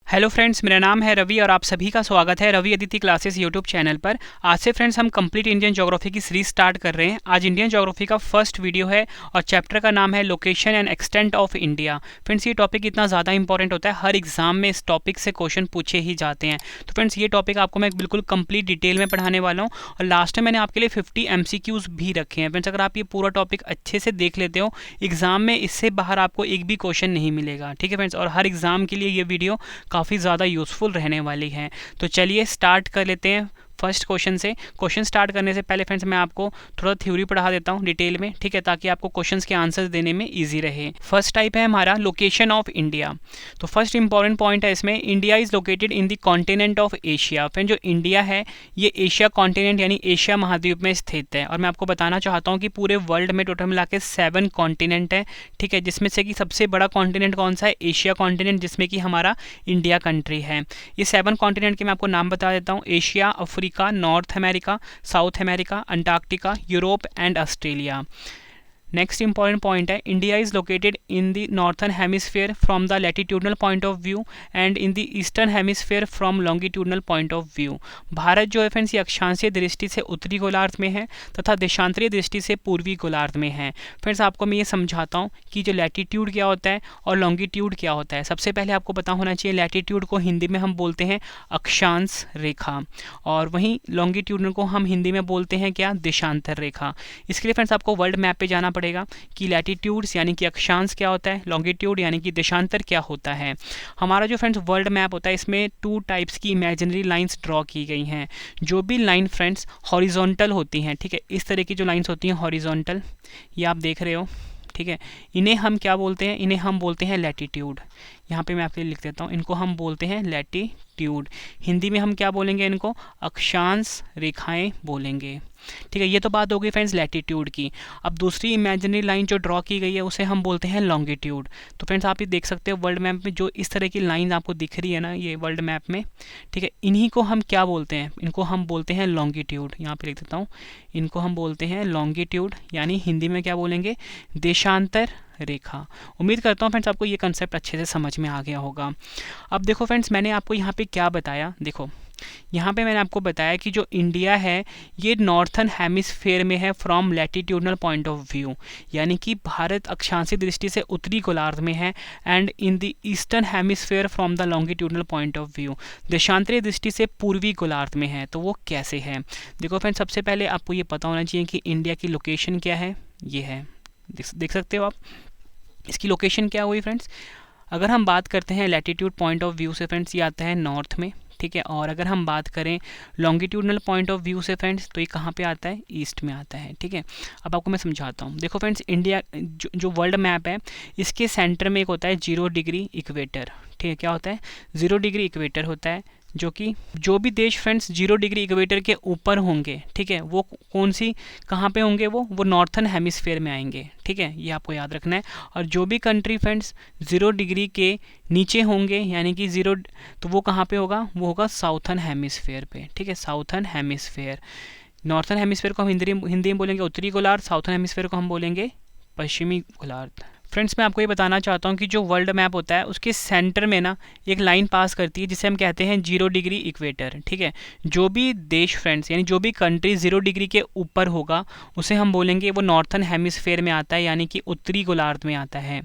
Hello friends, मेरा नाम है रवि और आप सभी का स्वागत है Ravi Aditi classes YouTube channel पर। आज से फ्रेंड्स हम कंप्लीट इंडियन ज्योग्राफी की सीरीज स्टार्ट कर रहे हैं। आज इंडियन ज्योग्राफी का फर्स्ट वीडियो है और चैप्टर का नाम है location and extent of India. Friends ये टॉपिक इतना ज़्यादा इंपॉर्टेंट होता है, हर एग्जाम में इस टॉपिक से क्वेश्चन पूछे ही जाते हैं। तो फ्रेंड्स ये टॉपिक आपको मैं बिल्कुल कंप्लीट डिटेल में पढ़ाने वाला हूँ और लास्ट में मैंने आपके लिए 50 MCQs भी रखे हैं। फ्रेंड्स अगर आप ये पूरा टॉपिक अच्छे से देख लेते हो, एग्जाम में इससे बाहर आपको एक भी क्वेश्चन नहीं मिलेगा। ठीक है फ्रेंड्स, और हर एग्जाम के लिए ये वीडियो काफ़ी ज़्यादा यूजफुल रहने वाली है। तो चलिए स्टार्ट कर लेते हैं फर्स्ट क्वेश्चन से। क्वेश्चन स्टार्ट करने से पहले फ्रेंड्स मैं आपको थोड़ा थ्योरी पढ़ा देता हूँ डिटेल में, ठीक है, ताकि आपको क्वेश्चंस के आंसर्स देने में इजी रहे। फर्स्ट टाइप है हमारा लोकेशन ऑफ इंडिया। तो फर्स्ट इंपॉर्टेंट पॉइंट है इसमें, India is located in the continent of Asia. Friend जो इंडिया है ये एशिया कॉन्टिनेंट यानी एशिया महाद्वीप में स्थित है। और मैं आपको बताना चाहता हूँ कि पूरे वर्ल्ड में टोटल मिला के 7 कॉन्टिनेंट है, ठीक है, जिसमें से कि सबसे बड़ा कॉन्टिनेंट कौन सा है? एशिया कॉन्टिनेंट, जिसमें कि हमारा इंडिया कंट्री है। ये 7 कॉन्टिनेंट के मैं आपको नाम बता देता हूँ। Asia, Africa, North America, South America, Antarctica, Europe and Australia. Next important point है, India is located in the northern hemisphere from the latitudinal point of view and in the eastern hemisphere from longitudinal point of view. Bharat जो है friends ये अक्षांशीय दृष्टि से उत्तरी गोलार्ध में है तथा देशांतरीय दृष्टि से पूर्वी गोलार्ध में है। फ्रेंड्स आपको मैं ये समझाता हूँ कि जो लैटिट्यूड क्या होता है और लॉन्गिट्यूड क्या होता है। सबसे पहले आपको पता होना चाहिए, लैटिट्यूड को हिंदी में हम बोलते हैं अक्षांश रेखा और वहीं लॉन्गिट्यूडनल को हम हिंदी में बोलते हैं क्या? देशांतर रेखा। इसके लिए फ्रेंड्स आपको वर्ल्ड मैप पे जाना पड़ेगा कि लैटिट्यूड्स यानी कि अक्षांश क्या होता है, लॉन्गिट्यूड यानी कि देशांतर क्या होता है। हमारा जो फ्रेंड्स वर्ल्ड मैप होता है इसमें 2 टाइप्स की इमेजिनरी लाइंस ड्रॉ की गई हैं। जो भी लाइन फ्रेंड्स हॉरिजॉन्टल होती हैं, ठीक है, इस तरह की जो लाइंस होती हैं हॉरिजॉन्टल, ये आप देख रहे हो, ठीक है, इन्हें हम क्या बोलते हैं? इन्हें हम बोलते हैं लैटिट्यूड। यहाँ पे मैं आपके लिए लिख देता हूँ, इनको हम बोलते हैं लैटिट्यूड। हिंदी में हम क्या बोलेंगे? इनको अक्षांश रेखाएं बोलेंगे। ठीक है, ये तो बात हो गई फ्रेंड्स लैटिट्यूड की। अब दूसरी इमेजिनरी लाइन जो ड्रॉ की गई है उसे हम बोलते हैं लॉन्गिट्यूड। तो फ्रेंड्स आप ये देख सकते हो वर्ल्ड मैप में जो इस तरह की लाइन आपको दिख रही है ना, ये वर्ल्ड मैप में, ठीक है, इन्हीं को हम क्या बोलते हैं? इनको हम बोलते हैं लॉन्गिट्यूड। यहाँ पे लिख देता हूँ, इनको हम बोलते हैं लॉन्गिट्यूड, यानी हिंदी में क्या बोलेंगे? देशांतर रेखा। उम्मीद करता हूँ फ्रेंड्स आपको ये कंसेप्ट अच्छे से समझ में आ गया होगा। अब देखो फ्रेंड्स मैंने आपको यहाँ पे क्या बताया, देखो यहाँ पे मैंने आपको बताया कि जो इंडिया है ये नॉर्थन हेमिस्फीयर में है from latitudinal point of view, यानी कि भारत अक्षांशीय दृष्टि से उत्तरी गोलार्ध में है, and in the eastern hemisphere from the longitudinal point of view, देशांतरीय दृष्टि से पूर्वी गोलार्ध में है। तो वो कैसे है? देखो फ्रेंड्स सबसे पहले आपको ये पता होना चाहिए कि इंडिया की लोकेशन क्या है। ये है, देख सकते हो आप, इसकी लोकेशन क्या हुई फ्रेंड्स? अगर हम बात करते हैं लैटिट्यूड पॉइंट ऑफ व्यू से फ्रेंड्स ये आता है नॉर्थ में, ठीक है, और अगर हम बात करें लॉन्गिट्यूडनल पॉइंट ऑफ व्यू से फ्रेंड्स तो ये कहाँ पे आता है? ईस्ट में आता है। ठीक है, अब आपको मैं समझाता हूँ। देखो फ्रेंड्स इंडिया जो वर्ल्ड मैप है इसके सेंटर में एक होता है 0 डिग्री इक्वेटर। ठीक है, क्या होता है? 0 डिग्री इक्वेटर होता है, जो कि जो भी देश फ्रेंड्स 0 डिग्री इक्वेटर के ऊपर होंगे, ठीक है, वो कौन सी कहाँ पे होंगे? वो नॉर्थन हेमिस्फीयर में आएंगे। ठीक है, ये आपको याद रखना है। और जो भी कंट्री फ्रेंड्स 0 डिग्री के नीचे होंगे यानी कि 0, तो वो कहाँ पे होगा? वो होगा साउथर्न हेमिस्फीयर पे। ठीक है, साउथर्न हेमिस्फीयर। नॉर्थन हेमिस्फीयर को हम हिंदी में बोलेंगे उत्तरी गोलार्ध, साउथर्न हेमिस्फीयर को हम बोलेंगे पश्चिमी गोलार्ध। फ्रेंड्स मैं आपको ये बताना चाहता हूँ कि जो वर्ल्ड मैप होता है उसके सेंटर में ना एक लाइन पास करती है जिसे हम कहते हैं 0 डिग्री इक्वेटर। ठीक है, जो भी देश फ्रेंड्स यानी जो भी कंट्री 0 डिग्री के ऊपर होगा उसे हम बोलेंगे वो नॉर्थन हेमिस्फीयर में आता है, यानी कि उत्तरी गोलार्ध में आता है।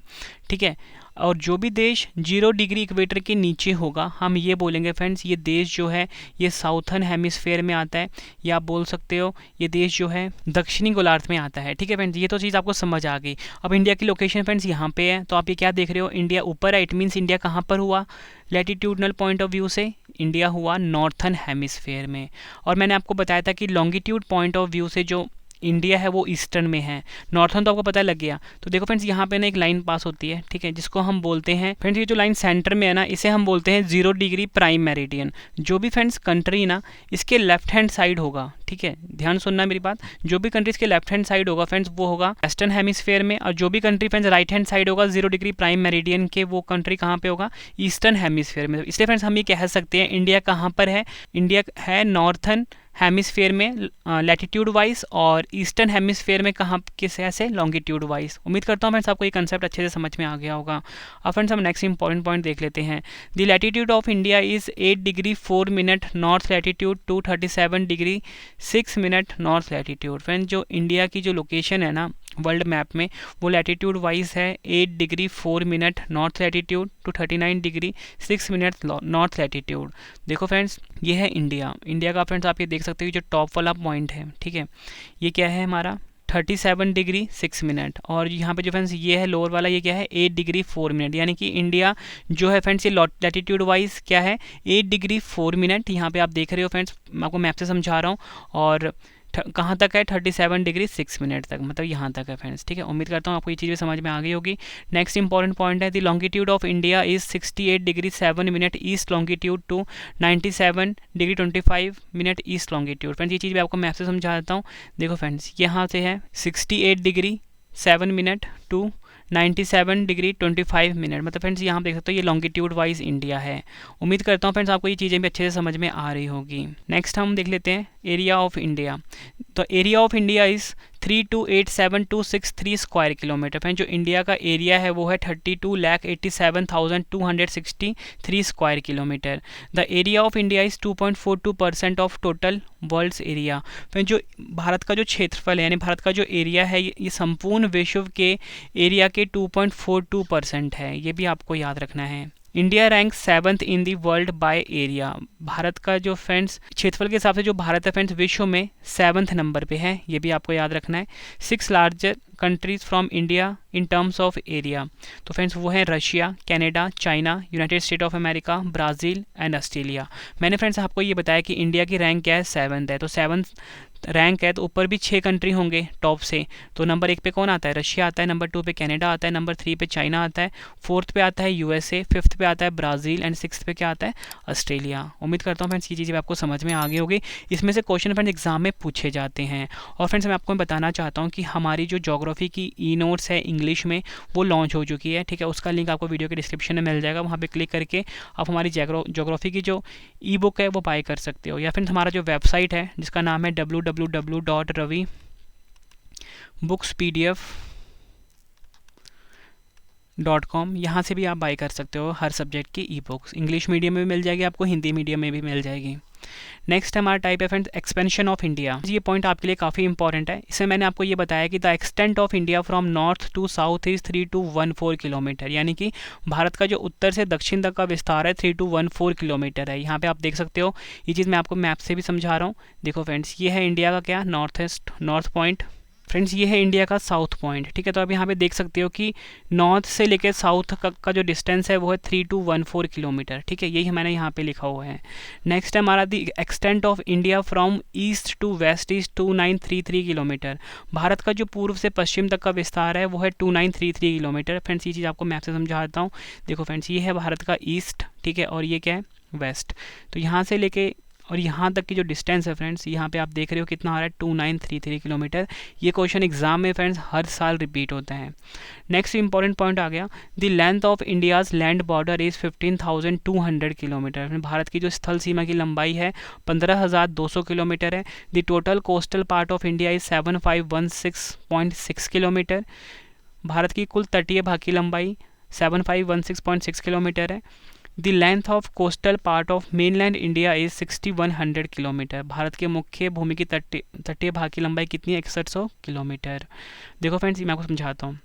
ठीक है, और जो भी देश 0 डिग्री इक्वेटर के नीचे होगा हम ये बोलेंगे फ्रेंड्स ये देश जो है ये साउथर्न हेमिस्फीयर में आता है, या आप बोल सकते हो ये देश जो है दक्षिणी गोलार्ध में आता है। ठीक है फ्रेंड्स, ये तो चीज़ आपको समझ आ गई। अब इंडिया की लोकेशन फ्रेंड्स यहाँ पे है, तो आप ये क्या देख रहे हो? इंडिया ऊपर है, इट मीन्स इंडिया कहाँ पर हुआ? लैटिट्यूडनल पॉइंट ऑफ व्यू से इंडिया हुआ नॉर्थन हेमिस्फीयर में। और मैंने आपको बताया था कि लॉन्गिट्यूड पॉइंट ऑफ व्यू से जो इंडिया है वो ईस्टर्न में है, नॉर्थन तो आपको पता लग गया। तो देखो फ्रेंड्स यहाँ पे ना एक लाइन पास होती है, ठीक है, जिसको हम बोलते हैं फ्रेंड्स, ये जो लाइन सेंटर में है ना इसे हम बोलते हैं 0 डिग्री प्राइम मेरिडियन। जो भी फ्रेंड्स कंट्री ना इसके लेफ्ट हैंड साइड होगा, ठीक है, ध्यान सुनना मेरी बात, जो भी कंट्री इसके लेफ्ट हैंड साइड होगा फ्रेंड्स वो होगा वेस्टर्न हेमिस्फीयर में, और जो भी country friends right hand side होगा 0 डिग्री प्राइम मेरिडियन के, वो कंट्री कहाँ पे होगा? ईस्टर्न हेमिस्फीयर में। इसलिए फ्रेंड्स हम ये कह सकते हैं इंडिया कहाँ पर है? इंडिया है नॉर्थन हेमिसफेयर में लैटिट्यूड वाइज और ईस्टर्न हेमिसफेयर में कहाँ किस ऐसे लॉन्गिट्यूड वाइज। उम्मीद करता हूँ फ्रेंड्स आपको ये कंसेप्ट अच्छे से समझ में आ गया होगा। अब फ्रेंड्स हम नेक्स्ट इंपॉर्टेंट पॉइंट देख लेते हैं। The latitude of India is 8 degree 4 minute north latitude to 37 degree 6 minute north latitude. Friends जो इंडिया की जो लोकेशन है ना वर्ल्ड मैप में, वो लैटिट्यूड वाइज है 8 degree 4 minute north latitude to 39 degree 6 minute north latitude. देखो फ्रेंड्स ये है इंडिया का फ्रेंड्स आप ये देख सकते हो जो टॉप वाला पॉइंट है, ठीक है, ये क्या है हमारा 37 डिग्री 6 मिनट, और यहाँ पे जो फ्रेंड्स ये है लोअर वाला, ये क्या है 8 डिग्री 4 मिनट, यानी कि इंडिया जो है फ्रेंड्स ये लैटिट्यूड वाइज क्या है 8 डिग्री 4 मिनट। यहाँ पे आप देख रहे हो फ्रेंड्स, मैं आपको मैप से समझा रहा हूँ, और कहाँ तक है 37 डिग्री 6 मिनट तक, मतलब यहाँ तक है फ्रेंड्स, ठीक है। उम्मीद करता हूँ आपको ये चीज़ें समझ में आ गई होगी। नेक्स्ट इंपॉर्टेंट पॉइंट है the longitude of India is 68 degree 7 minute east longitude to 97 degree 25 minute east longitude. Friends ये चीज़ मैं आपको मैप से समझा देता हूँ। देखो फ्रेंड्स यहाँ से है 68 degree 7 minute to 97 degree 25 minute, मतलब फ्रेंड्स यहाँ देख सकते हो ये लॉन्गिट्यूड वाइज इंडिया है। उम्मीद करता हूँ फ्रेंड्स आपको ये चीज़ें भी अच्छे से समझ में आ रही होगी। नेक्स्ट हम देख लेते हैं एरिया ऑफ इंडिया। तो area of India is 3287,263 square kilometre. Friend जो इंडिया का एरिया है वो है 32,87,263 square kilometre. The area of India is 2.42% of total world's area. Friend जो भारत का जो क्षेत्रफल है यानी भारत का जो एरिया है ये संपूर्ण विश्व के एरिया के 2.42% है, ये भी आपको याद रखना है। India rank 7th in the world by area. Bharat का जो फ्रेंड्स क्षेत्रफल के हिसाब से जो भारत है फ्रेंड्स विश्व में 7th नंबर पे है, ये भी आपको याद रखना है। 6 larger countries from India in terms of area, तो फ्रेंड्स वो हैं Russia, Canada, China, United state of America, Brazil and Australia. मैंने फ्रेंड्स आपको ये बताया कि इंडिया की रैंक क्या है 7th है, तो 7th रैंक है तो ऊपर भी 6 कंट्री होंगे टॉप से। तो नंबर 1 पे कौन आता है रशिया आता है, नंबर 2 पे कनाडा आता है, नंबर 3 पे चाइना आता है, 4th पे आता है यूएसए, 5th पे आता है ब्राज़ील एंड 6th पे क्या आता है ऑस्ट्रेलिया। उम्मीद करता हूँ फ्रेंड्स ये चीज़ें आपको समझ में आ गई होगी। इसमें से क्वेश्चन फ्रेंड्स एग्जाम में पूछे जाते हैं। और फ्रेंड्स मैं आपको बताना चाहता हूँ कि हमारी जो ज्योग्राफी की ई नोट्स है इंग्लिश में वो लॉन्च हो चुकी है, ठीक है। उसका लिंक आपको वीडियो के डिस्क्रिप्शन में मिल जाएगा, वहाँ पर क्लिक करके आप हमारी ज्योग्राफी की जो ई बुक है वो बाय कर सकते हो। या फिर हमारा जो वेबसाइट है जिसका नाम है www.ravibookspdf.com, यहाँ से भी आप बाय कर सकते हो हर सब्जेक्ट की ई बुक्स। इंग्लिश मीडियम में भी मिल जाएगी आपको, हिंदी मीडियम में भी मिल जाएगी। नेक्स्ट हमारा टाइप है फ्रेंड्स एक्सपेंशन ऑफ इंडिया। ये पॉइंट आपके लिए काफ़ी इंपॉर्टेंट है। इसमें मैंने आपको ये बताया कि the extent of India from north to south is 3214 kilometre, यानी कि भारत का जो उत्तर से दक्षिण तक का विस्तार है 3214 किलोमीटर है। यहाँ पे आप देख सकते हो, ये चीज़ मैं आपको मैप से भी समझा रहा हूँ। देखो फ्रेंड्स ये है इंडिया का क्या नॉर्थ पॉइंट, फ्रेंड्स ये है इंडिया का साउथ पॉइंट, ठीक है। तो आप यहाँ पे देख सकते हो कि नॉर्थ से लेकर साउथ का जो डिस्टेंस है वो है 3214 किलोमीटर, ठीक है। यही मैंने यहाँ पे लिखा हुआ है। नेक्स्ट है हमारा the extent of India from east to west is 2933 kilometre. Bharat का जो पूर्व से पश्चिम तक का विस्तार है वो है 2933 किलोमीटर। फ्रेंड्स ये चीज़ आपको मैप से समझाता हूँ। देखो फ्रेंड्स ये है भारत का ईस्ट, ठीक है, और ये क्या है वेस्ट। तो यहाँ से लेके और यहाँ तक की जो डिस्टेंस है फ्रेंड्स, यहाँ पे आप देख रहे हो कितना आ रहा है 2933 किलोमीटर। ये क्वेश्चन एग्जाम में फ्रेंड्स हर साल रिपीट होता है। नेक्स्ट इंपॉर्टेंट पॉइंट आ गया, the length of India's land border is 15,200 kilometre. Bharat की जो स्थल सीमा की लंबाई है 15,200 किलोमीटर है। The total coastal part of India is 7516.6 kilometre. Bharat की कुल तटीय भाग की लंबाई 7516.6 किलोमीटर है। The length of coastal part of mainland India is 6100 kilometre. Bharat के मुख्य भूमि की तटीय भाग की लंबाई कितनी है 6100 किलोमीटर। देखो फ्रेंड्स मैं आपको समझाता हूँ।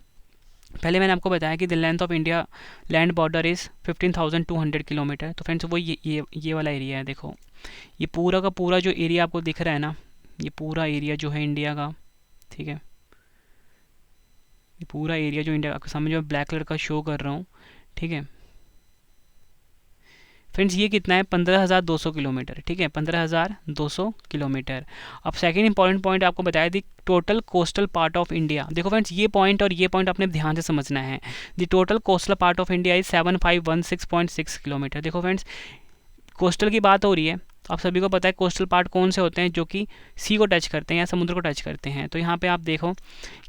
पहले मैंने आपको बताया कि the length of India land border is 15,200 kilometre. तो फ्रेंड्स वो ये वाला एरिया है। देखो ये पूरा का पूरा जो एरिया आपको दिख रहा है ना, ये पूरा एरिया जो है इंडिया का, ठीक है, ये पूरा एरिया जो इंडिया का सामने जो ब्लैक कलर का शो कर रहा हूँ, ठीक है फ्रेंड्स, ये कितना है 15,200 किलोमीटर, ठीक है, 15,200 किलोमीटर। अब सेकंड इंपॉर्टेंट पॉइंट आपको बताया दी total coastal part of India. देखो फ्रेंड्स ये पॉइंट और ये पॉइंट आपने ध्यान से समझना है। The total coastal part of India is 7516.6 kilometre. देखो फ्रेंड्स कोस्टल की बात हो रही है, आप सभी को पता है कोस्टल पार्ट कौन से होते हैं, जो कि सी को टच करते हैं या समुद्र को टच करते हैं। तो यहाँ पे आप देखो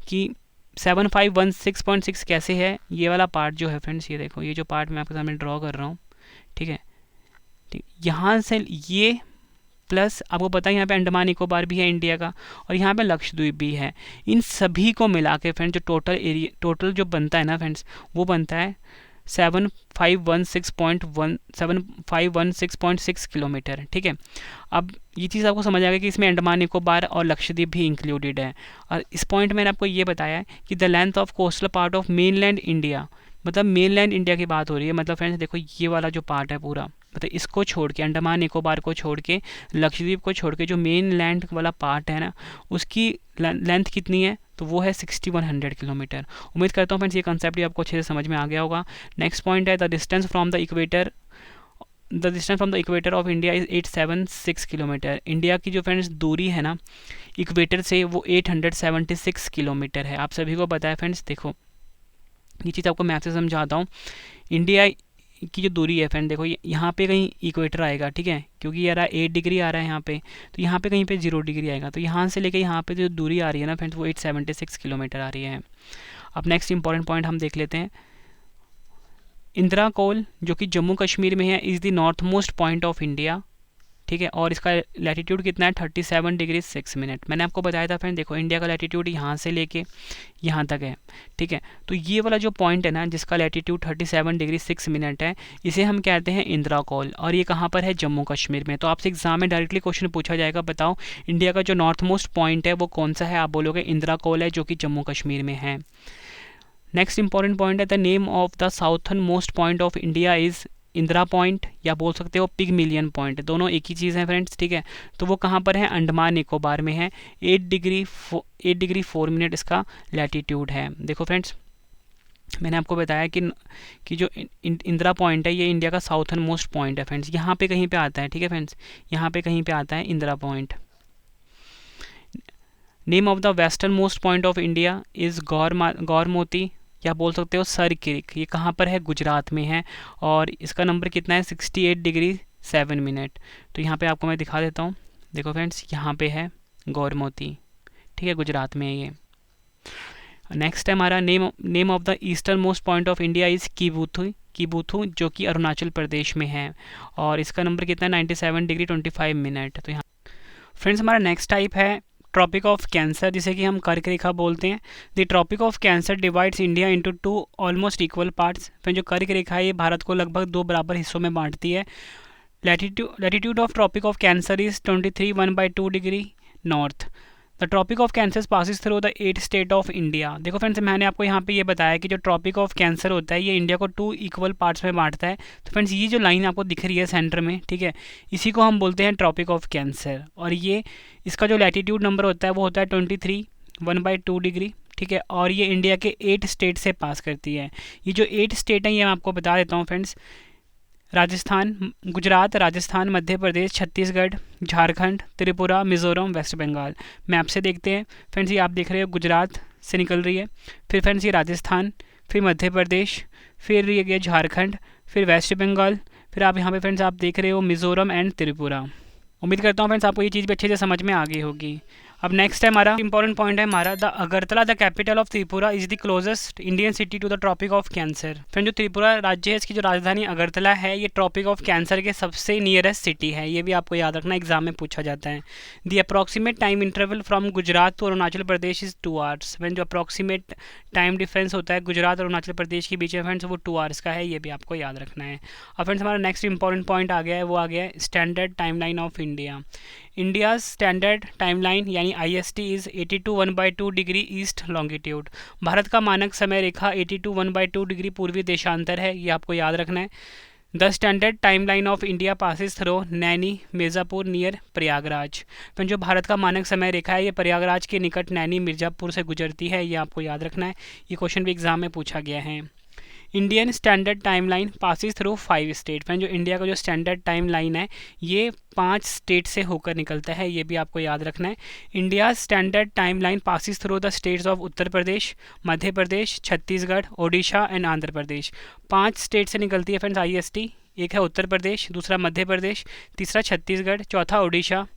कि 7516.6 कैसे है, ये वाला पार्ट जो है फ्रेंड्स, ये देखो ये जो पार्ट मैं आपके सामने ड्रॉ कर रहा हूँ, ठीक है, ठीक, यहाँ से ये प्लस आपको पता है यहाँ पे अंडमान निकोबार भी है इंडिया का, और यहाँ पे लक्षद्वीप भी है। इन सभी को मिला के फ्रेंड्स जो टोटल जो बनता है ना फ्रेंड्स, वो बनता है 7516.6 किलोमीटर। ठीक है, अब ये चीज़ आपको समझ आ गई कि इसमें अंडमान निकोबार और लक्षद्वीप भी इंक्लूडेड है। और इस पॉइंट मैंने आपको ये बताया है कि the length of coastal part of mainland India, मतलब मेनलैंड इंडिया की बात हो रही है। मतलब फ्रेंड्स देखो ये वाला जो पार्ट है पूरा, मतलब इसको छोड़ के, अंडमान निकोबार को छोड़ के, लक्षद्वीप को छोड़ के, जो मेन लैंड वाला पार्ट है ना, उसकी लेंथ कितनी है, तो वो है 6100 किलोमीटर। उम्मीद करता हूँ फ्रेंड्स ये कंसेप्ट भी आपको अच्छे से समझ में आ गया होगा। नेक्स्ट पॉइंट है the distance from the equator of India is 876 kilometre. India की जो फ्रेंड्स दूरी है ना इक्वेटर से, वो 876 किलोमीटर है। आप सभी को पता है फ्रेंड्स, देखो ये चीज़ आपको मैप से समझाता हूँ। इंडिया की जो दूरी है फ्रेंड, देखो यहाँ पे कहीं इक्वेटर आएगा, ठीक है, क्योंकि ये 8 डिग्री आ रहा है यहाँ पे, तो यहाँ पे कहीं पे 0 डिग्री आएगा। तो यहाँ से लेके यहाँ पे जो दूरी आ रही है ना फ्रेंड्स, वो 876 किलोमीटर आ रही है। अब नेक्स्ट इंपॉर्टेंट पॉइंट हम देख लेते हैं। इंदिरा कोल जो कि जम्मू कश्मीर में है, is the north most point of India. ठीक है, और इसका लैटीट्यूड कितना है, 37 डिग्री 6 मिनट। मैंने आपको बताया था फ्रेंड, देखो इंडिया का लैटीट्यूड यहाँ से लेके यहाँ तक है। ठीक है, तो ये वाला जो पॉइंट है ना जिसका लैटीट्यूड 37 डिग्री 6 मिनट है, इसे हम कहते हैं इंदिरा कोल, और ये कहाँ पर है, जम्मू कश्मीर में। तो आपसे एग्जाम में डायरेक्टली क्वेश्चन पूछा जाएगा, बताओ इंडिया का जो नॉर्थ मोस्ट पॉइंट है वो कौन सा है, आप बोलोगे इंदिरा कोल है, जो कि जम्मू कश्मीर में है। नेक्स्ट इंपॉर्टेंट पॉइंट है the name of the southern most point of India is Indira point, या बोल सकते हो पिगमिलियन पॉइंट, दोनों एक ही चीज़ है फ्रेंड्स। ठीक है, तो वो कहाँ पर है, अंडमान निकोबार में है। 8 डिग्री 4 मिनट इसका लैटीट्यूड है। देखो फ्रेंड्स मैंने आपको बताया कि जो इंदिरा पॉइंट है ये इंडिया का साउथर्न मोस्ट पॉइंट है फ्रेंड्स, यहाँ पे कहीं पे आता है। ठीक है फ्रेंड्स, यहाँ पे कहीं पे आता है Indira point. Name of the western most point of India is Guhar Moti, या बोल सकते हो सर क्रिक, ये कहाँ पर है, गुजरात में है, और इसका नंबर कितना है, 68 डिग्री 7 मिनट। तो यहाँ पे आपको मैं दिखा देता हूँ, देखो फ्रेंड्स यहाँ पे है गौरमोती। ठीक है, गुजरात में है ये। नेक्स्ट है हमारा name of the eastern most point of India is Kibithu, जो कि अरुणाचल प्रदेश में है, और इसका नंबर कितना है, 97 डिग्री 25 मिनट। तो यहाँ फ्रेंड्स हमारा नेक्स्ट टाइप है ट्रॉपिक ऑफ कैंसर, जिसे कि हम कर्क रेखा बोलते हैं। The tropic of cancer divides India into 2 almost equal parts. फिर जो कर्क रेखा है ये भारत को लगभग 2 बराबर हिस्सों में बांटती है। Latitude of tropic of cancer is 23 degree north. The tropic of cancer passes through the 8 state of India. देखो फ्रेंड्स मैंने आपको यहाँ पे ये बताया कि जो ट्रॉपिक ऑफ कैंसर होता है ये इंडिया को 2 इक्वल पार्ट्स में बांटता है। तो फ्रेंड्स ये जो लाइन आपको दिख रही है सेंटर में, ठीक है, इसी को हम बोलते हैं ट्रॉपिक ऑफ कैंसर, और ये इसका जो लैटीट्यूड नंबर होता है वो होता है 23 डिग्री। ठीक है, और ये इंडिया के 8 स्टेट से पास करती है। ये जो 8 स्टेट हैं ये मैं आपको बता देता हूँ फ्रेंड्स, गुजरात, राजस्थान, मध्य प्रदेश, छत्तीसगढ़, झारखंड, त्रिपुरा, मिज़ोरम, वेस्ट बंगाल। मैप से देखते हैं फ्रेंड्स, ये आप देख रहे हो गुजरात से निकल रही है, फिर फ्रेंड्स ये राजस्थान, फिर मध्य प्रदेश, फिर ये गया झारखंड, फिर वेस्ट बंगाल, फिर आप यहाँ पे फ्रेंड्स आप देख रहे हो मिज़ोरम एंड त्रिपुरा। उम्मीद करता हूँ फ्रेंड्स आपको ये चीज़ भी अच्छे से समझ में आ गई होगी। अब नेक्स्ट है हमारा इंपॉर्टेंट पॉइंट है हमारा the Agartala the capital of Tripura is the closest Indian city to the tropic of cancer. Friend जो त्रिपुरा राज्य है इसकी जो राजधानी अगरतला है ये ट्रॉपिक ऑफ कैंसर के सबसे नियरेस्ट सिटी है। ये भी आपको याद रखना, एग्जाम में पूछा जाता है। The approximate time interval from Gujarat to Arunachal Pradesh is 2 hours. Friend जो अप्रॉक्सीमेट टाइम डिफरेंस होता है गुजरात और अरुणाचल प्रदेश के बीच में फ्रेंड्स वो 2 आवर्स का है, ये भी आपको याद रखना है। अब फ्रेंड्स हमारा नेक्स्ट इंपॉर्टेंट पॉइंट आ गया है, वो आ गया है standard timeline of India. India standard timeline यानी IST is 82 degree east longitude. Bharat का मानक समय रेखा 82 डिग्री पूर्वी देशांतर है, ये आपको याद रखना है। The standard timeline of India passes through Naini Mirzapur near Prayagraj. फिर जो भारत का मानक समय रेखा है ये प्रयागराज के निकट नैनी मिर्ज़ापुर से गुजरती है, ये आपको याद रखना है। ये क्वेश्चन भी एग्जाम में पूछा गया है। Indian standard timeline passes through 5 state. Friend जो इंडिया का जो स्टैंडर्ड टाइमलाइन है ये 5 स्टेट से होकर निकलता है, ये भी आपको याद रखना है। India standard timeline passes through the states of Uttar Pradesh, Madhya Pradesh, Chhattisgarh, Odisha and Andhra Pradesh. 5 state से निकलती है फ्रेंड्स IST। एक है उत्तर प्रदेश, दूसरा मध्य प्रदेश, तीसरा छत्तीसगढ़, चौथा ओडिशा,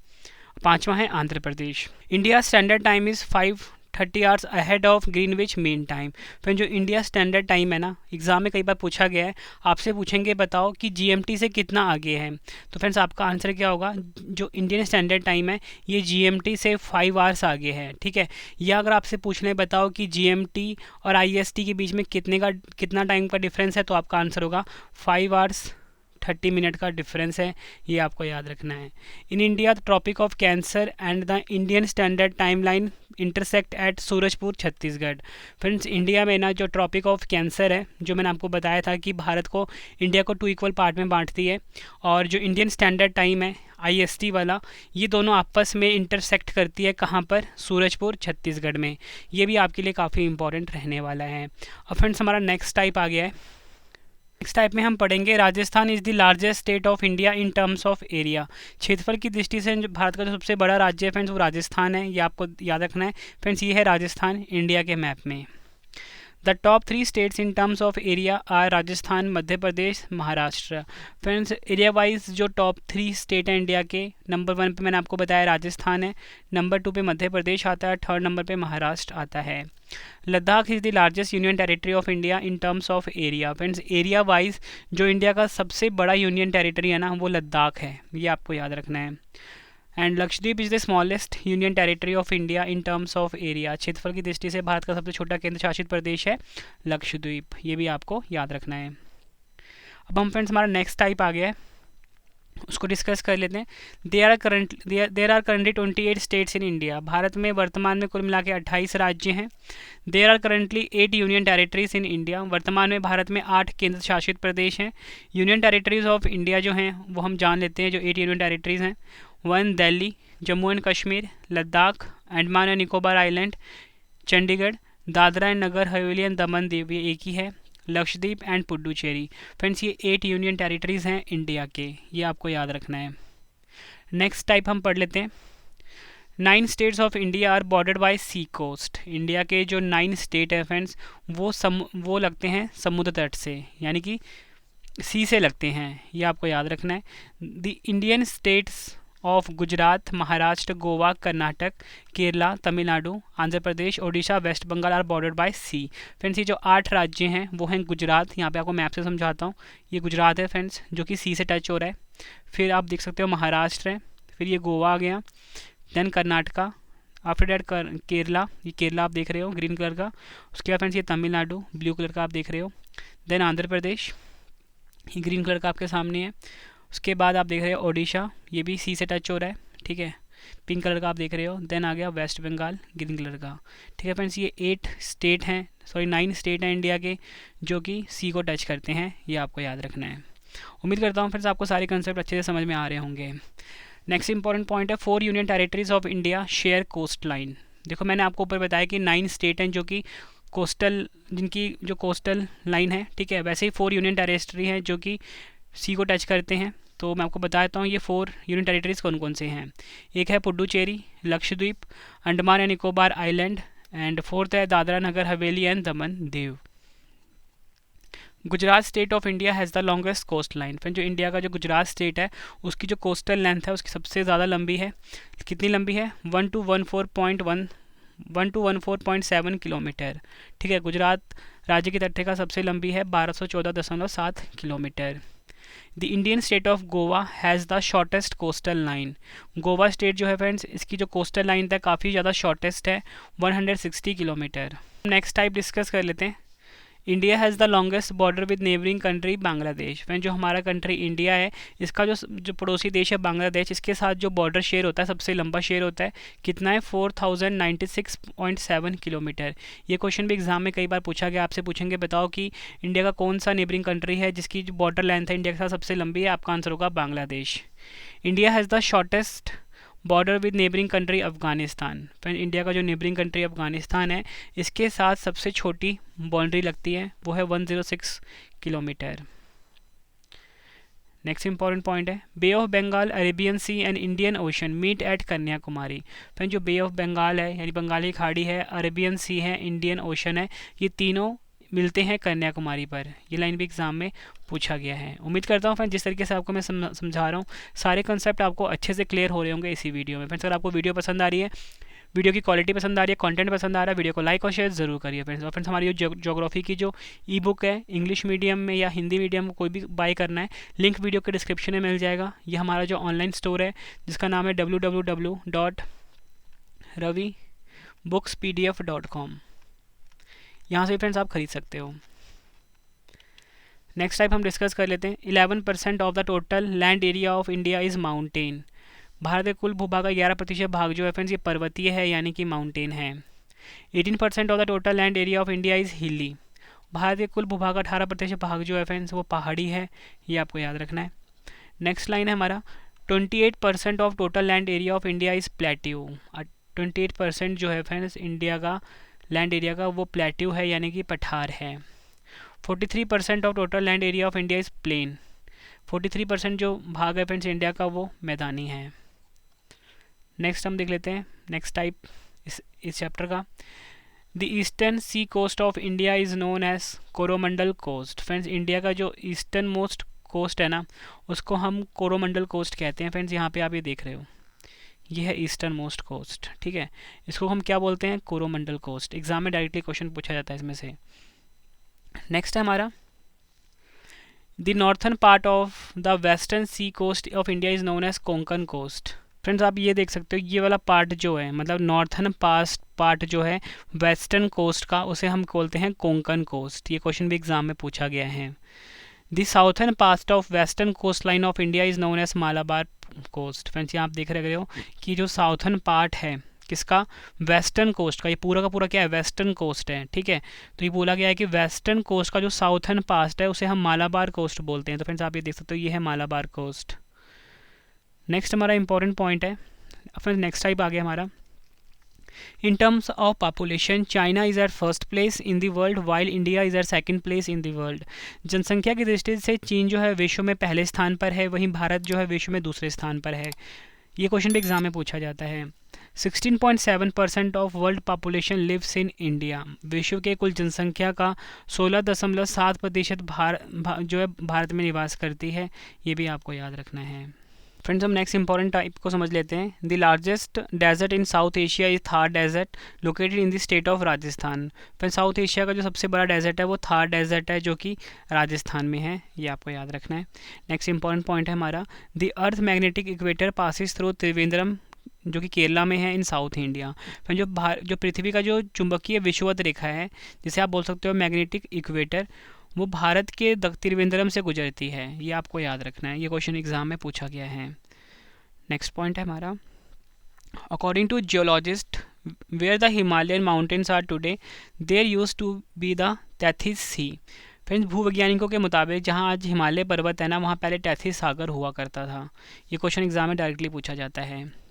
5वां है Andhra Pradesh. India standard time is 5 30 hours ahead of Greenwich mean time. फिर जो इंडिया स्टैंडर्ड टाइम है ना, एग्जाम में कई बार पूछा गया है, आपसे पूछेंगे बताओ कि जीएमटी से कितना आगे है। तो फ्रेंड्स आपका आंसर क्या होगा, जो इंडियन स्टैंडर्ड टाइम है ये जीएमटी से 5 आवर्स आगे है, ठीक है। या अगर आपसे पूछ लें बताओ कि जीएमटी और आईएसटी के बीच में कितना टाइम का डिफरेंस है, तो आपका आंसर होगा 5 आवर्स 30 मिनट का डिफरेंस है, ये आपको याद रखना है। In India the tropic of cancer and the Indian standard timeline intersect at Surajpur Chhattisgarh. Friends India में ना जो ट्रॉपिक ऑफ कैंसर है, जो मैंने आपको बताया था कि भारत को, इंडिया को 2 इक्वल पार्ट में बांटती है, और जो इंडियन स्टैंडर्ड टाइम है आईएसटी वाला, ये दोनों आपस में इंटरसेक्ट करती है कहाँ पर, सूरजपुर छत्तीसगढ़ में। ये भी आपके लिए काफ़ी इंपॉर्टेंट रहने वाला है। अब फ्रेंड्स हमारा नेक्स्ट टाइप आ गया है। नेक्स्ट टाइप में हम पढ़ेंगे Rajasthan is the largest state of India in terms of area. क्षेत्रफल की दृष्टि से जो भारत का जो सबसे बड़ा राज्य है फ्रेंड्स वो राजस्थान है, ये आपको याद रखना है। फ्रेंड्स ये है राजस्थान इंडिया के मैप में। The top 3 states in terms of area are Rajasthan, Madhya Pradesh, Maharashtra. Friends area wise जो टॉप 3 स्टेट हैं इंडिया के, नंबर 1 पे मैंने आपको बताया राजस्थान है, नंबर 2 पे मध्य प्रदेश आता है, थर्ड नंबर पे महाराष्ट्र आता है। Ladakh is the largest union territory of India in terms of area. Friends area wise जो इंडिया का सबसे बड़ा यूनियन टेरिटरी है ना, वो लद्दाख है, ये आपको याद रखना है। And Lakshadweep is the smallest union territory of India in terms of area. क्षेत्रफल की दृष्टि से भारत का सबसे छोटा केंद्र शासित प्रदेश है लक्षद्वीप, ये भी आपको याद रखना है। अब हम फ्रेंड्स हमारा नेक्स्ट टाइप आ गया है, उसको डिस्कस कर लेते हैं। There are currently 28 states in India. Bharat में वर्तमान में कुल मिला के 28 राज्य हैं। There are currently 8 union territories in India. वर्तमान में भारत में 8 केंद्र शासित प्रदेश हैं। यूनियन टेरिटरीज ऑफ इंडिया जो हैं वो हम जान लेते हैं, जो 8 यूनियन टेरिटरीज हैं। 1 Delhi, Jammu and Kashmir, Ladakh, Andaman and Nicobar island, Chandigarh, Dadra and Nagar Haveli and Daman Diu, ये एक ही है, लक्षद्वीप एंड पुडुचेरी। फ्रेंड्स ये 8 यूनियन टेरिटरीज हैं इंडिया के, ये आपको याद रखना है। नेक्स्ट टाइप हम पढ़ लेते हैं। 9 states of India are bordered by sea coast. India के जो 9 स्टेट हैं फ्रेंड्स वो लगते हैं समुद्र तट से, यानी कि सी से लगते हैं, ये आपको याद रखना है। The Indian states of Gujarat, Maharashtra, Goa, Karnataka, Kerala, Tamil Nadu, Andhra Pradesh, Odisha, West Bengal are bordered by sea. Friends ये जो 8 राज्य हैं वो हैं गुजरात, यहाँ पे आपको मैप से समझाता हूँ, ये गुजरात है फ्रेंड्स जो कि सी से टच हो रहा है। फिर आप देख सकते हो महाराष्ट्र है, फिर ये गोवा आ गया, then Karnataka, after that Kerala, ये केरला आप देख रहे हो ग्रीन कलर का। उसके बाद फ्रेंड्स ये तमिलनाडु ब्लू कलर का आप देख रहे हो, देन आंध्र प्रदेश, ये ग्रीन कलर का आपके सामने है। उसके बाद आप देख रहे हो ओडिशा, ये भी सी से टच हो रहा है, ठीक है, पिंक कलर का आप देख रहे हो। देन आ गया वेस्ट बंगाल ग्रीन कलर का, ठीक है फ्रेंड्स। ये 8 स्टेट हैं, सॉरी 9 स्टेट हैं इंडिया के जो कि सी को टच करते हैं, ये आपको याद रखना है। उम्मीद करता हूँ फ्रेंड्स आपको सारे कंसेप्ट अच्छे से समझ में आ रहे होंगे। नेक्स्ट इंपॉर्टेंट पॉइंट है 4 union territories of India share coast line. देखो मैंने आपको ऊपर बताया कि 9 स्टेट हैं जो कि कोस्टल, जिनकी जो कोस्टल लाइन है, ठीक है, वैसे ही 4 यूनियन टेरिटरी हैं जो कि सी को टच करते हैं। तो मैं आपको बताता हूँ ये 4 यूनियन टेरिटरीज कौन कौन से हैं। एक है Puducherry, Lakshadweep, Andaman and Nicobar island, and 4th है Dadra Nagar Haveli and Daman Diu. Gujarat state of India has the longest coast line. फिर जो इंडिया का जो गुजरात स्टेट है उसकी जो कोस्टल लेंथ है उसकी सबसे ज़्यादा लंबी है। कितनी लंबी है? 1214.7 किलोमीटर, ठीक है। गुजरात राज्य की तटरेखा सबसे लंबी है 1214.7 kilometre. The Indian state of Goa has the shortest coastal line. Goa state जो है फ्रेंड्स इसकी जो कोस्टल लाइन है काफ़ी ज़्यादा शॉर्टेस्ट है 160 किलोमीटर। नेक्स्ट टाइप डिस्कस कर लेते हैं। India has the longest border with neighbouring country Bangladesh. Friend जो हमारा कंट्री इंडिया है इसका जो पड़ोसी देश है बांग्लादेश, इसके साथ जो बॉर्डर शेयर होता है सबसे लंबा शेयर होता है, कितना है 4096.7 किलोमीटर। ये क्वेश्चन भी एग्जाम में कई बार पूछा गया, आपसे पूछेंगे बताओ कि इंडिया का कौन सा नेबरिंग कंट्री है जिसकी जो बॉर्डर लेंथ है इंडिया के साथ सबसे लंबी है, आपका आंसर होगा Bangladesh. India has the shortest border with neighbouring country Afghanistan. Friend India का जो नेबरिंग कंट्री अफगानिस्तान है इसके साथ सबसे छोटी बाउंड्री लगती है, वो है 106 किलोमीटर। नेक्स्ट इंपॉर्टेंट पॉइंट है bay of Bengal, Arabian sea and Indian ocean meet at Kanyakumari. Friend जो बे ऑफ बंगाल है यानी बंगाली खाड़ी है, अरेबियन सी है, इंडियन ओशन है, ये तीनों मिलते हैं कन्याकुमारी पर। ये लाइन भी एग्जाम में पूछा गया है। उम्मीद करता हूँ फ्रेंड जिस तरीके से आपको मैं समझा रहा हूँ सारे कंसेप्ट आपको अच्छे से क्लियर हो रहे होंगे इसी वीडियो में। फ्रेंड्स अगर आपको वीडियो पसंद आ रही है वीडियो की क्वालिटी पसंद आ रही है, कंटेंट पसंद आ रहा है, वीडियो को लाइक और शेयर जरूर करिए फ्रेंड्स। और फ्रेंड्स हमारी जो ज्योग्राफी की जो ई बुक है, इंग्लिश मीडियम में या हिंदी मीडियम कोई भी बाय करना है, लिंक वीडियो के डिस्क्रिप्शन में मिल जाएगा। ये हमारा जो ऑनलाइन स्टोर है जिसका नाम है www.ravibooks.pdf.com, यहाँ से फ्रेंड्स आप खरीद सकते हो। नेक्स्ट टाइप हम डिस्कस कर लेते हैं। 11% of the total land area of India is mountain. Bharat के कुल भूभाग का 11% भाग जो है फ्रेंड्स ये पर्वतीय है यानी कि माउंटेन है। 18% of the total land area of India is हिली। भारत के कुल भूभाग का 18% भाग जो है फ्रेंड्स वो पहाड़ी है, ये आपको याद रखना है। नेक्स्ट लाइन है हमारा 28% of total land area of India is plateau. 28% जो है फ्रेंड्स इंडिया का लैंड एरिया का वो प्लेट्यू है यानी कि पठार है। 43% of total land area of India is plain. 43% जो भाग है फ्रेंड्स इंडिया का वो मैदानी है। नेक्स्ट हम देख लेते हैं नेक्स्ट टाइप इस चैप्टर का। The eastern sea coast of India is known as Coromandel coast. Friends India का जो ईस्टर्न मोस्ट कोस्ट है ना उसको हम कोरोमंडल कोस्ट कहते हैं। फ्रेंड्स यहाँ पे आप ये देख रहे हो, ये है ईस्टर्न मोस्ट कोस्ट, ठीक है। इसको हम क्या बोलते हैं? कोरोमंडल कोस्ट। एग्जाम में डायरेक्टली क्वेश्चन पूछा जाता है इसमें से। नेक्स्ट है हमारा the northern part of the western sea coast of India is known as Konkan coast. Friends आप ये देख सकते हो, ये वाला पार्ट जो है मतलब नॉर्थन पार्ट जो है वेस्टर्न कोस्ट का उसे हम बोलते हैं कोंकण कोस्ट। ये क्वेश्चन भी एग्जाम में पूछा गया है। The southern part of western coast line of India is known as Malabar coast. Friends यहाँ आप देख रहे हो कि जो साउथर्न पार्ट है किसका? वेस्टर्न कोस्ट का। ये पूरा का पूरा क्या है? वेस्टर्न कोस्ट है, ठीक है। तो ये बोला गया है कि वेस्टर्न कोस्ट का जो साउथर्न पार्ट है उसे हम मालाबार कोस्ट बोलते हैं। तो फ्रेंड्स आप ये देख सकते हो, ये है मालाबार कोस्ट। नेक्स्ट हमारा इंपॉर्टेंट पॉइंट है फ्रेंड्स, नेक्स्ट टाइप आ गया हमारा। In terms of population China is at first place in the world while India is at second place in the world. जनसंख्या की दृष्टि से चीन जो है विश्व में पहले स्थान पर है, वहीं भारत जो है विश्व में दूसरे स्थान पर है। ये क्वेश्चन भी एग्जाम में पूछा जाता है। 16.7% of world population lives in India. विश्व के कुल जनसंख्या का 16.7% जो है भारत में निवास करती है। ये भी आपको याद रखना है। फ्रेंड्स हम नेक्स्ट इंपॉर्टेंट टाइप को समझ लेते हैं। The largest desert in South Asia is Thar desert located in the state of Rajasthan. Friends South Asia का जो सबसे बड़ा डेजर्ट है वो थार डेजर्ट है जो कि राजस्थान में है, ये आपको याद रखना है। नेक्स्ट इंपॉर्टेंट पॉइंट है हमारा the earth magnetic equator passes through Trivandrum जो कि केरला में है इन साउथ इंडिया। फिर जो पृथ्वी का जो चुंबकीय विषुवत रेखा है जिसे आप बोल सकते हो मैग्नेटिक इक्वेटर, वो भारत के त्रिवेंद्रम से गुजरती है, ये आपको याद रखना है। ये क्वेश्चन एग्जाम में पूछा गया है। नेक्स्ट पॉइंट है हमारा according to geologist where the Himalayan mountains are today there used to be the Tethys sea. Friends भूवैज्ञानिकों के मुताबिक जहाँ आज हिमालय पर्वत है ना वहाँ पहले टेथिस सागर हुआ करता था। ये क्वेश्चन एग्जाम में डायरेक्टली पूछा जाता है।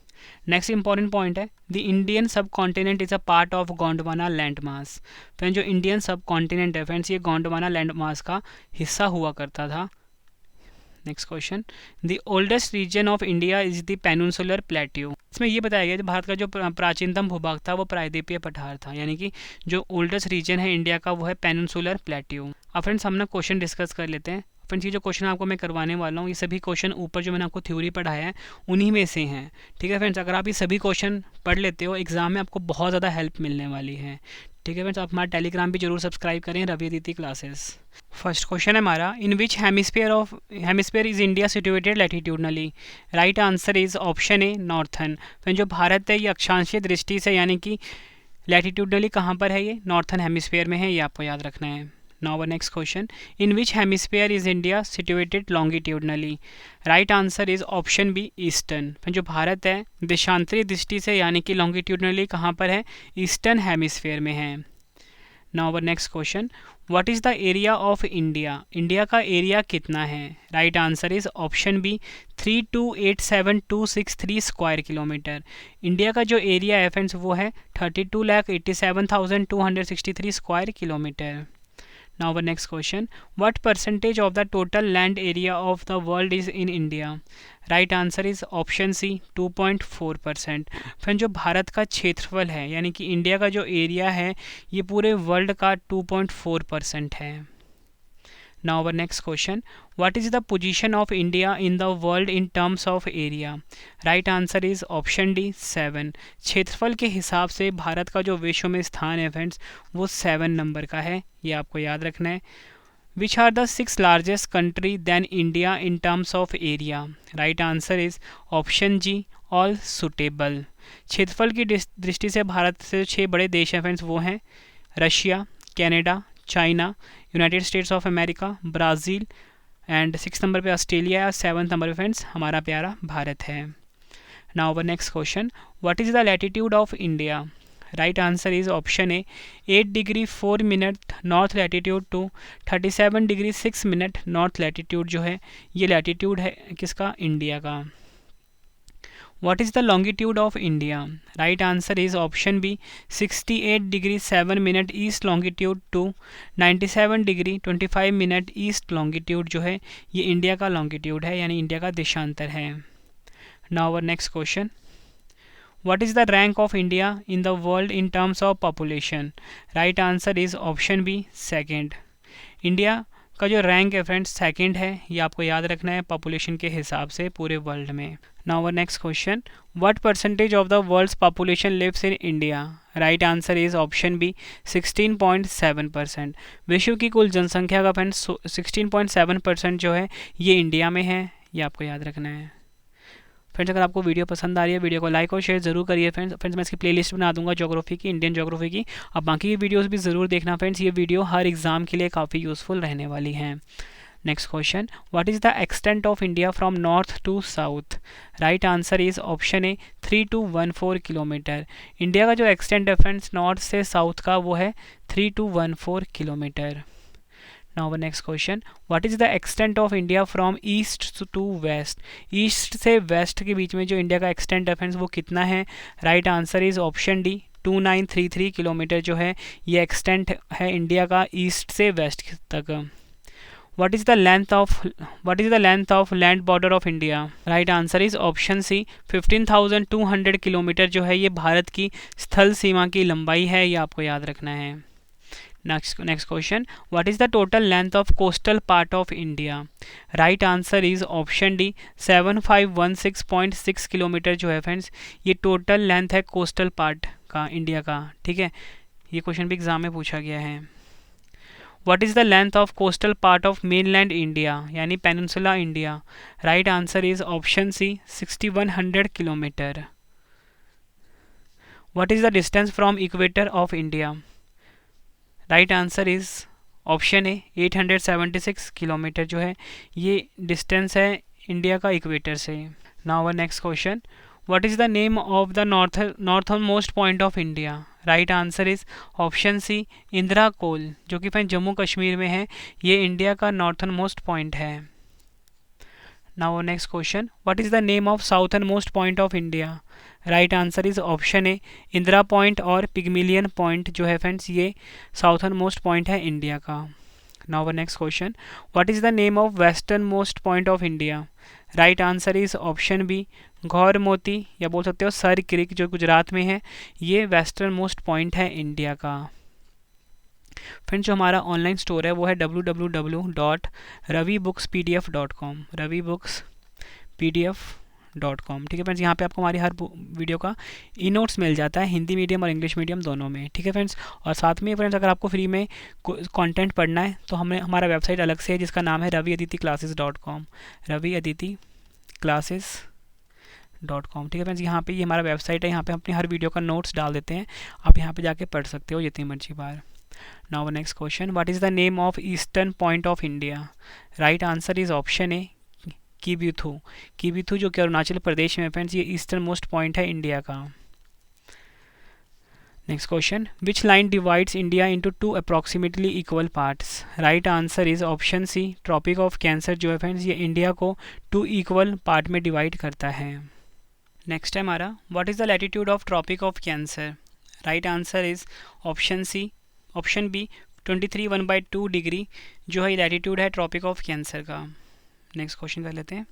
नेक्स्ट इंपॉर्टेंट पॉइंट है the Indian subcontinent is a part of Gondwana land mass. Friends जो इंडियन सब कॉन्टिनेंट है फ्रेंड्स ये गोंडवाना लैंड मास का हिस्सा हुआ करता था। Next question the oldest region of India is the peninsular plateau. इसमें ये बताया गया कि भारत का जो प्राचीनतम भूभाग था वो प्रायद्वीपीय पठार था, यानी कि जो ओल्डेस्ट रीजन है इंडिया का वो है पेनिनसुलर प्लेट्यू। अब फ्रेंड्स हम ना क्वेश्चन डिस्कस कर लेते हैं। फ्रेंड्स ये जो क्वेश्चन आपको मैं करवाने वाला हूँ ये सभी क्वेश्चन ऊपर जो मैंने आपको थ्योरी पढ़ाया है उन्हीं में से हैं, ठीक है फ्रेंड्स। अगर आप ये सभी क्वेश्चन पढ़ लेते हो एग्जाम में आपको बहुत ज़्यादा हेल्प मिलने वाली है, ठीक है फ्रेंड्स। आप हमारा टेलीग्राम भी जरूर सब्सक्राइब करें, Ravi Aditi classes. First question है हमारा in which hemisphere is India situated latitudinally. Right answer is option A northern. Friends जो भारत है ये अक्षांशीय दृष्टि से यानी कि लैटिट्यूडनली कहाँ पर है? ये नॉर्थन हेमिस्फीयर में है, ये आपको याद रखना है। Now our next question, in which hemisphere is India situated longitudinally? Right answer is option B eastern. जो भारत है देशांतरी दृष्टि से यानी कि longitudinally कहाँ पर है? ईस्टर्न हेमिस्फीयर में है। Now our next question, what is the area of India? India का एरिया कितना है? Right answer is option B 3287263 square kilometre. India का जो एरिया है फ्रेंड्स वो है 32,87,263 square kilometre. Now our next question, what percentage of the total land area of the world is in India? Right answer is option C 2.4%। Friend जो भारत का क्षेत्रफल है यानी कि इंडिया का जो एरिया है ये पूरे वर्ल्ड का 2.4% है। Now our next question, what is the position of India in the world in terms of area? Right answer is option D 7. क्षेत्रफल के हिसाब से भारत का जो विश्व में स्थान है फ्रेंड्स वो 7 नंबर का है, ये आपको याद रखना है. Which are the 6 largest country than India in terms of area? Right answer is option G all suitable. क्षेत्रफल की दृष्टि से भारत से 6 बड़े देश हैं फ्रेंड्स, वो हैं Russia, Canada, China, United States of America, Brazil and 6 number पे ऑस्ट्रेलिया है, 7 नंबर पे फ्रेंड्स हमारा प्यारा भारत है. Now our next question, what is the latitude of India? Right answer is option A 8 degree 4 minute north latitude to 37 degree 6 minute north latitude जो है ये latitude है किसका? इंडिया का. What is the longitude of India? Right answer is option B 68 degree 7 minute east longitude to 97 degree 25 minute east longitude जो है ये India का longitude है, यानी इंडिया का देशांतर है. Now our next question, what is the rank of India in the world in terms of population? Right answer is option B second. India का जो रैंक है फ्रेंड्स सेकंड है, ये आपको याद रखना है पॉपुलेशन के हिसाब से पूरे वर्ल्ड में. Now our next question, what percentage of the world's population lives in India? Right answer is option B 16.7%. विश्व की कुल जनसंख्या का फ्रेंड्स 16.7% जो है ये इंडिया में है, ये आपको याद रखना है. फ्रेंड्स अगर आपको वीडियो पसंद आ रही है वीडियो को लाइक और शेयर जरूर करिए फ्रेंड्स मैं इसकी प्लेलिस्ट बना दूंगा ज्योग्राफी की, इंडियन ज्योग्राफी की. अब बाकी की वीडियोस भी ज़रूर देखना फ्रेंड्स, ये वीडियो हर एग्जाम के लिए काफ़ी यूज़फुल रहने वाली हैं. Next question, what is the extent of India from north to south? Right answer is option A 3214 kilometre. India का जो एक्सटेंट है फ्रेंड्स नॉर्थ से साउथ का वो है 3214 kilometre. Now our next question, what is the extent of India from east to west? East से waste के बीच में जो इंडिया का एक्सटेंट है फ्रेंड्स वो कितना है? Right answer is option D 2933 kilometre जो है ये एक्सटेंट है इंडिया का ईस्ट से वेस्ट तक. What is the length of land border of India? Right answer is option C 15,200 kilometre जो है ये भारत की स्थल सीमा की लंबाई है, ये आपको याद रखना है. Next question, what is the total length of coastal part of India? Right answer is option D 7516.6 kilometre जो है फ्रेंड्स ये टोटल लेंथ है कोस्टल पार्ट का इंडिया का. ठीक है, ये क्वेश्चन भी एग्जाम में पूछा गया है. What is the length of coastal part of mainland India यानी peninsula India? Right answer is option C 6100 kilometre. What is the distance from equator of India? Right answer is option A 876 kilometre जो है ये distance है India का equator से. Now our next question, what is the name of the northern most point of India? Right answer is option C Indira col जो कि friend Jammu Kashmir में है, ये इंडिया का नॉर्थर्न मोस्ट पॉइंट है. Now next question, what is the name of southern most point of India? Right answer is option A Indira point और Pygmalion point जो है फ्रेंड्स ये साउथर्न मोस्ट पॉइंट है इंडिया का. Now next question, what is the name of western most point of India? Right answer is option B Ghaur Moti या बोल सकते हो सर क्रिक जो गुजरात में है, ये वेस्टर्न मोस्ट पॉइंट है इंडिया का. फ्रेंड्स जो हमारा ऑनलाइन स्टोर है वो है www.ravibooks.pdf.com ravibooks.pdf.com. ठीक है फ्रेंड्स, यहाँ पे आपको हमारी हर वीडियो का ई नोट्स मिल जाता है हिंदी मीडियम और इंग्लिश मीडियम दोनों में. ठीक है फ्रेंड्स, और साथ में फ्रेंड्स अगर आपको फ्री में कंटेंट पढ़ना है तो हमारा वेबसाइट अलग से है जिसका नाम है raviaditiclasses.com raviaditiclasses.com. ठीक है फ्रेंड्स, यहाँ पे ये हमारा वेबसाइट है, यहाँ पे अपनी हर वीडियो का नोट्स डाल देते हैं, आप यहाँ पे जाके पढ़ सकते हो जितनी मर्जी बार. Now next question, what is the name of eastern point of India? Right answer is option A Kibithu जो कि अरुणाचल प्रदेश में फ्रेंड्स ये ईस्टर्न मोस्ट पॉइंट है इंडिया का. Next question, which line divides India into 2 approximately equal parts? Right answer is option C tropic of cancer जो है friends ये India को 2 इक्वल पार्ट में डिवाइड करता है. नेक्स्ट है हमारा, what is the latitude of tropic of cancer? Right answer is option B 23 degree जो है लैटिट्यूड है ट्रॉपिक ऑफ कैंसर का. नेक्स्ट क्वेश्चन कर लेते हैं,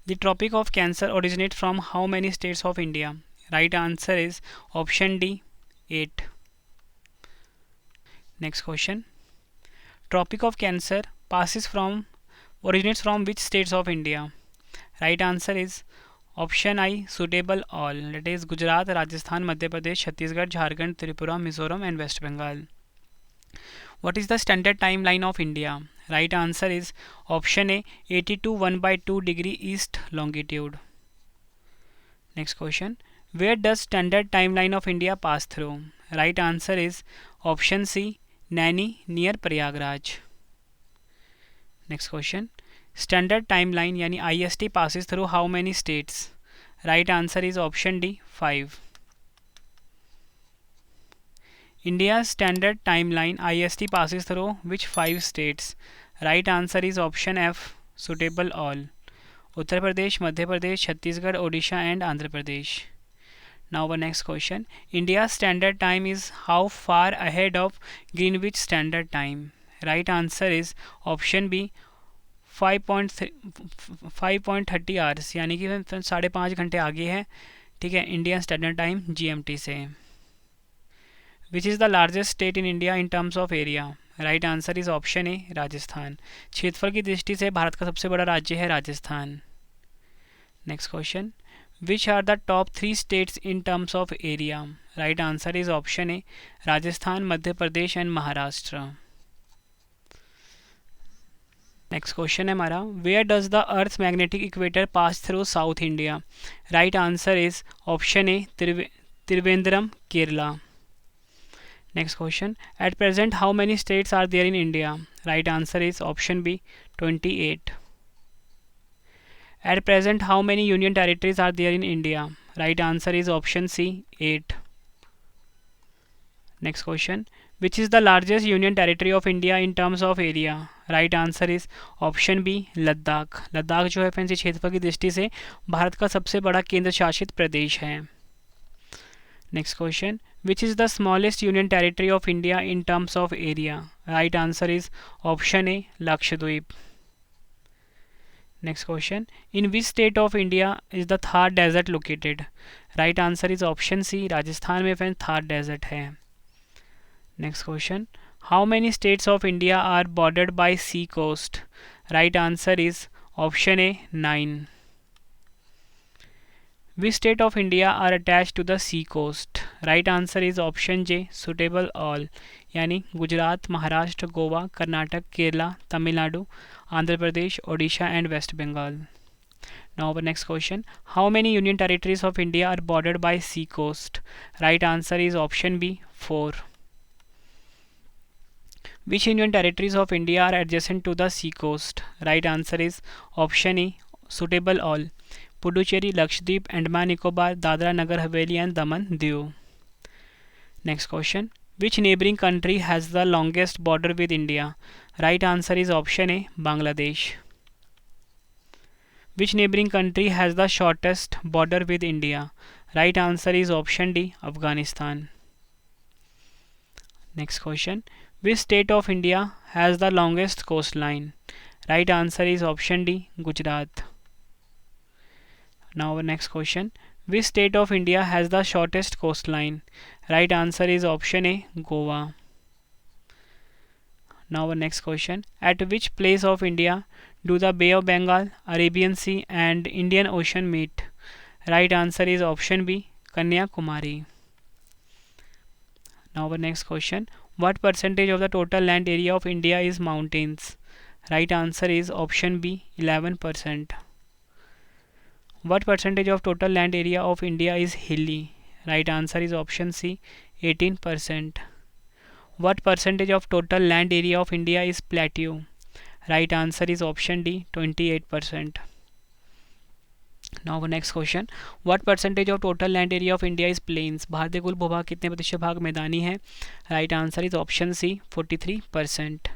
the tropic of cancer originate from how many states of India? Right answer is option D 8. Next question, tropic of cancer originates from which states of India? Right answer is option I, suitable all. That is Gujarat, Rajasthan, Madhya Pradesh, Chhattisgarh, Jharkhand, Tripura, Mizoram and West Bengal. What is the standard timeline of India? Right answer is option A, 82 1/2 degree east longitude. Next question. Where does standard timeline of India pass through? Right answer is option C, Naini near Prayagraj. Next question. Standard timeline यानी IST passes through how many states? Right answer is option D, 5. India's standard timeline IST passes through which 5 states? Right answer is option F, suitable all. Uttar Pradesh, Madhya Pradesh, Chhattisgarh, Odisha and Andhra Pradesh. Now our next question. India's standard time is how far ahead of Greenwich Standard Time? Right answer is option B, 5.30 hours यानी कि 5.5 घंटे आगे है, ठीक है, Indian standard time GMT से. विच is the largest state in India in terms of area? Right answer is option A, Rajasthan. क्षेत्रफल की दृष्टि से भारत का सबसे बड़ा राज्य है Rajasthan. Next question. Which are the top 3 states in terms of area? Right answer is option A, Rajasthan, Madhya Pradesh and Maharashtra. Next question है हमारा. Where does the earth magnetic equator pass through south India? Right answer is option A, Trivandrum, Kerala. Next question. At present how many states are there in India? Right answer is option B, 28. At present how many union territories are there in India? Right answer is option C, 8. Next question. Which is the largest union territory of India in terms of area? Right answer is option B, Ladakh. Ladakh जो है friends क्षेत्रफल की दृष्टि से भारत का सबसे बड़ा केंद्र शासित प्रदेश है. Next question. Which is the smallest union territory of India in terms of area? Right answer is option A, Lakshadweep. Next question. In which state of India is the Thar desert located? Right answer is option C, Rajasthan में friends Thar desert है. Next question. How many states of India are bordered by sea coast? Right answer is option A, 9. Which state of India are attach to the sea coast? Right answer is option J, suitable all यानी Gujarat, Maharashtra, Goa, Karnataka, Kerala, Tamil Nadu, Andhra Pradesh, Odisha and West Bengal. Now our next question. How many union territories of India are bordered by sea coast? Right answer is option B, 4. Which union territories of India are adjacent to the sea coast? Right answer is option E, suitable all. Puducherry, Lakshadweep, Andaman Nicobar, Dadra Nagar Haveli and Daman Diu. Next question. Which neighboring country has the longest border with India? Right answer is option A, Bangladesh. Which neighboring country has the shortest border with India? Right answer is option D, Afghanistan. Next question. Which state of India has the longest coastline? Right answer is option D, Gujarat. Now our next question. Which state of India has the shortest coastline? Right answer is option A, Goa. Now our next question. At which place of India do the Bay of Bengal, Arabian Sea and Indian Ocean meet? Right answer is option B, Kanyakumari. Now our next question. What percentage of the total land area of India is mountains? Right answer is option B, 11%. What percentage of total land area of India is hilly? Right answer is option C, 18%. What percentage of total land area of India is plateau? Right answer is option D, 28%. Now our next question. What percentage of total land area of India is plains? भारतीय कुल भूभाग कितने प्रतिशत भाग मैदानी है? Right answer is option C, 43%.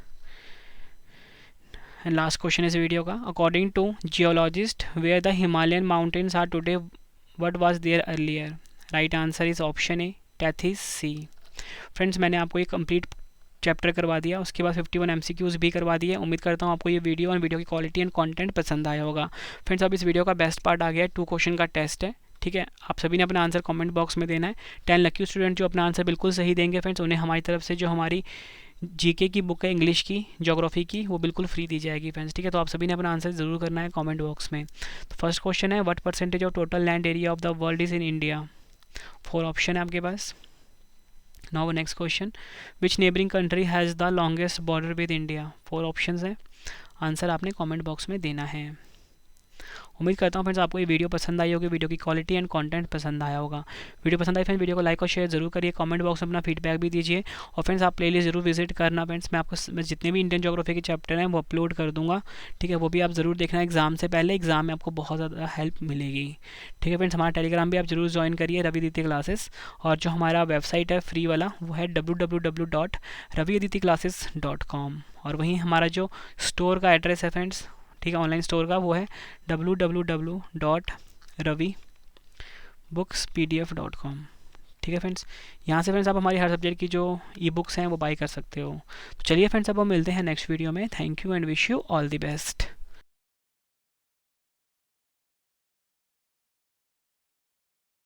And last question is video का. According to geologist, where the Himalayan mountains are today, what was there earlier? Right answer is option A, Tethys Sea. Friends मैंने आपको ये complete chapter करवा दिया, उसके बाद 51 MCQs भी करवा दिए. उम्मीद करता हूँ आपको ये वीडियो और वीडियो की क्वालिटी एंड कंटेंट पसंद आया होगा. फ्रेंड्स अब इस वीडियो का बेस्ट पार्ट आ गया है, 2 क्वेश्चन का टेस्ट है. ठीक है, आप सभी ने अपना आंसर कमेंट बॉक्स में देना है. 10 लकी स्टूडेंट जो अपना आंसर बिल्कुल सही देंगे फ्रेंड्स, उन्हें हमारी तरफ से जो हमारी जीके की बुक है इंग्लिश की, ज्योग्राफी की, वो बिल्कुल फ्री दी जाएगी फ्रेंड्स, ठीक है। तो आप सभी ने अपना आंसर ज़रूर करना है कमेंट बॉक्स में। तो फर्स्ट क्वेश्चन है, what percentage of total land area of the world is in India. 4 option है आपके पास। Now next question, which neighbouring country has the longest border with India. 4 option है, आंसर आपने comment box में देना है। उम्मीद करता हूँ फ्रेंड्स आपको ये वीडियो पसंद आई होगी, वीडियो की क्वालिटी एंड कंटेंट पसंद आया होगा। वीडियो पसंद आई फ्रेंड्स, वीडियो को लाइक और शेयर जरूर करिए, कमेंट बॉक्स में अपना फीडबैक भी दीजिए। और फ्रेंड्स आप प्लेलिस्ट जरूर विजिट करना फ्रेंड्स, मैं जितने भी इंडियन ज्योग्राफी के चैप्टर हैं वो अपलोड कर दूंगा, ठीक है। वो भी आप ज़रूर देखना एग्जाम से पहले, एग्जाम में आपको बहुत ज़्यादा हेल्प मिलेगी, ठीक है फ्रेंड्स। हमारा टेलीग्राम भी आप जरूर ज्वाइन करिए, रवि अदिति क्लासेस। और जो हमारा वेबसाइट है फ्री वाला वो है www.raviaditiclasses.com। और वहीं हमारा जो स्टोर का एड्रेस है फ्रेंड्स, ठीक है, ऑनलाइन स्टोर का, वो है www.ravibooks.pdf.com, ठीक है फ्रेंड्स। यहाँ से फ्रेंड्स आप हमारी हर सब्जेक्ट की जो ई बुक्स हैं वो बाई कर सकते हो। तो चलिए फ्रेंड्स अब हम मिलते हैं नेक्स्ट वीडियो में। Thank you and wish you all the best.